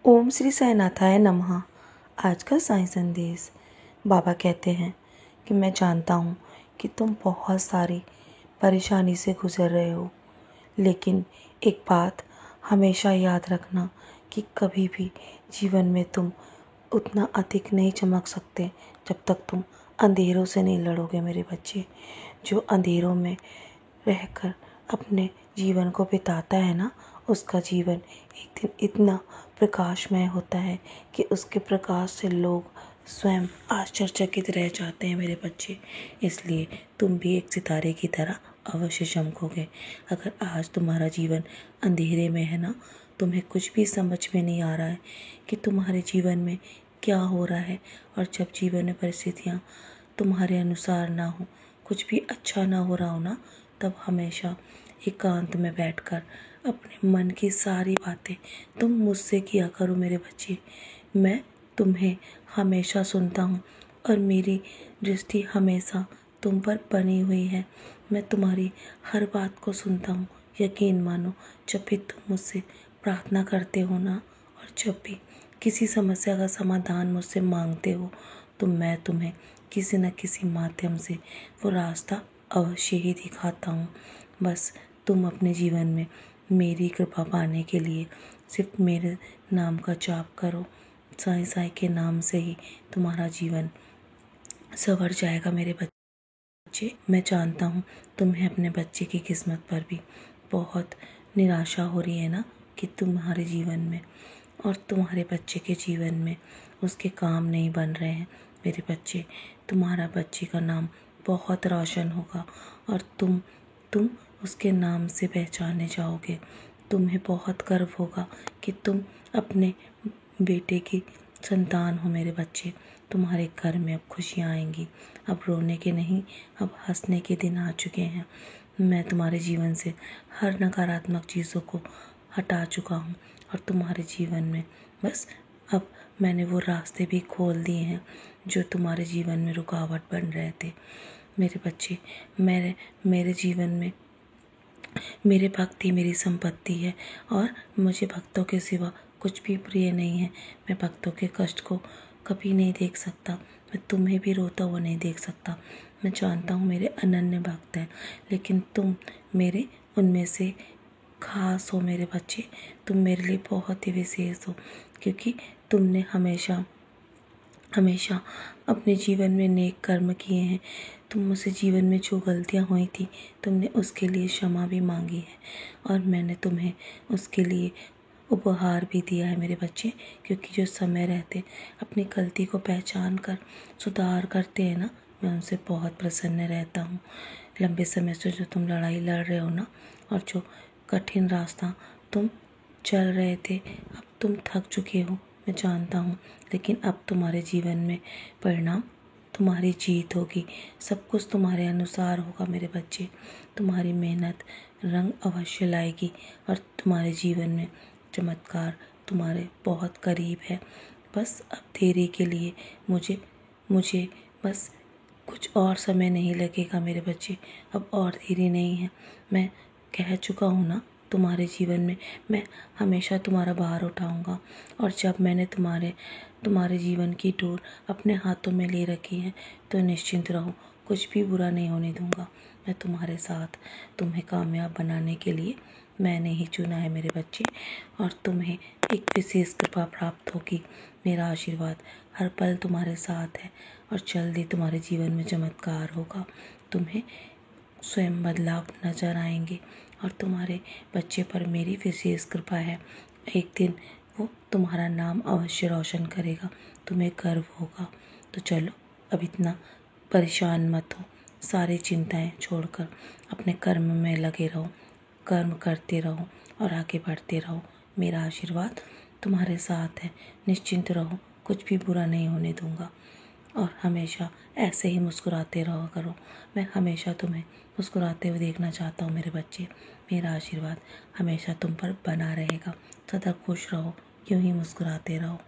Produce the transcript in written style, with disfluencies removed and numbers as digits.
ओम श्री साईनाथाय नमः। आज का साईं संदेश। बाबा कहते हैं कि मैं जानता हूँ कि तुम बहुत सारी परेशानी से गुजर रहे हो, लेकिन एक बात हमेशा याद रखना कि कभी भी जीवन में तुम उतना अधिक नहीं चमक सकते जब तक तुम अंधेरों से नहीं लड़ोगे। मेरे बच्चे, जो अंधेरों में रहकर अपने जीवन को बिताता है ना, उसका जीवन एक दिन इतना प्रकाशमय होता है कि उसके प्रकाश से लोग स्वयं आश्चर्यचकित रह जाते हैं। मेरे बच्चे, इसलिए तुम भी एक सितारे की तरह अवश्य चमकोगे। अगर आज तुम्हारा जीवन अंधेरे में है ना, तुम्हें कुछ भी समझ में नहीं आ रहा है कि तुम्हारे जीवन में क्या हो रहा है, और जब जीवन में परिस्थितियाँ तुम्हारे अनुसार ना हो, कुछ भी अच्छा ना हो रहा हो ना, तब हमेशा एकांत में बैठकर अपने मन की सारी बातें तुम मुझसे किया करो। मेरे बच्चे, मैं तुम्हें हमेशा सुनता हूँ और मेरी दृष्टि हमेशा तुम पर बनी हुई है। मैं तुम्हारी हर बात को सुनता हूँ। यकीन मानो, जब भी तुम मुझसे प्रार्थना करते हो ना, और जब भी किसी समस्या का समाधान मुझसे मांगते हो, तो मैं तुम्हें किसी न किसी माध्यम से वो रास्ता अवश्य ही दिखाता हूँ। बस तुम अपने जीवन में मेरी कृपा पाने के लिए सिर्फ मेरे नाम का जाप करो। साईं साईं के नाम से ही तुम्हारा जीवन संवर जाएगा। मेरे बच्चे, मैं जानता हूँ तुम्हें अपने बच्चे की किस्मत पर भी बहुत निराशा हो रही है ना, कि तुम्हारे जीवन में और तुम्हारे बच्चे के जीवन में उसके काम नहीं बन रहे हैं। मेरे बच्चे, तुम्हारा बच्चे का नाम बहुत रोशन होगा और तुम उसके नाम से पहचाने जाओगे। तुम्हें बहुत गर्व होगा कि तुम अपने बेटे की संतान हो। मेरे बच्चे, तुम्हारे घर में अब खुशियाँ आएंगी। अब रोने के नहीं, अब हंसने के दिन आ चुके हैं। मैं तुम्हारे जीवन से हर नकारात्मक चीज़ों को हटा चुका हूँ और तुम्हारे जीवन में बस अब मैंने वो रास्ते भी खोल दिए हैं जो तुम्हारे जीवन में रुकावट बन रहे थे। मेरे बच्चे, मेरे जीवन में मेरे भक्ति मेरी संपत्ति है और मुझे भक्तों के सिवा कुछ भी प्रिय नहीं है। मैं भक्तों के कष्ट को कभी नहीं देख सकता। मैं तुम्हें भी रोता हुआ नहीं देख सकता। मैं जानता हूँ मेरे अनन्य भक्त हैं, लेकिन तुम मेरे उनमें से खास हो। मेरे बच्चे, तुम मेरे लिए बहुत ही विशेष हो, क्योंकि तुमने हमेशा अपने जीवन में नेक कर्म किए हैं। तुम मुझसे जीवन में जो गलतियाँ हुई थी, तुमने उसके लिए क्षमा भी मांगी है, और मैंने तुम्हें उसके लिए उपहार भी दिया है। मेरे बच्चे, क्योंकि जो समय रहते अपनी गलती को पहचान कर सुधार करते हैं ना, मैं उनसे बहुत प्रसन्न रहता हूँ। लंबे समय से जो तुम लड़ाई लड़ रहे हो ना, और जो कठिन रास्ता तुम चल रहे थे, अब तुम थक चुके हो, मैं जानता हूँ, लेकिन अब तुम्हारे जीवन में परिणाम तुम्हारी जीत होगी। सब कुछ तुम्हारे अनुसार होगा। मेरे बच्चे, तुम्हारी मेहनत रंग अवश्य लाएगी और तुम्हारे जीवन में चमत्कार तुम्हारे बहुत करीब है। बस अब देरी के लिए मुझे बस कुछ और समय नहीं लगेगा। मेरे बच्चे, अब और देरी नहीं है। मैं कह चुका हूँ ना, तुम्हारे जीवन में मैं हमेशा तुम्हारा भार उठाऊंगा, और जब मैंने तुम्हारे जीवन की डोर अपने हाथों में ले रखी है, तो निश्चिंत रहो, कुछ भी बुरा नहीं होने दूंगा। मैं तुम्हारे साथ, तुम्हें कामयाब बनाने के लिए मैंने ही चुना है। मेरे बच्चे, और तुम्हें एक विशेष कृपा प्राप्त होगी। मेरा आशीर्वाद हर पल तुम्हारे साथ है, और जल्दी तुम्हारे जीवन में चमत्कार होगा। तुम्हें स्वयं बदलाव नजर आएंगे, और तुम्हारे बच्चे पर मेरी विशेष कृपा है। एक दिन वो तुम्हारा नाम अवश्य रोशन करेगा, तुम्हें गर्व होगा। तो चलो, अब इतना परेशान मत हो, सारी चिंताएं छोड़कर अपने कर्म में लगे रहो, कर्म करते रहो और आगे बढ़ते रहो। मेरा आशीर्वाद तुम्हारे साथ है। निश्चिंत रहो, कुछ भी बुरा नहीं होने दूंगा, और हमेशा ऐसे ही मुस्कुराते रहो करो। मैं हमेशा तुम्हें मुस्कुराते हुए देखना चाहता हूँ। मेरे बच्चे, मेरा आशीर्वाद हमेशा तुम पर बना रहेगा। सदा खुश रहो, यूं ही मुस्कुराते रहो।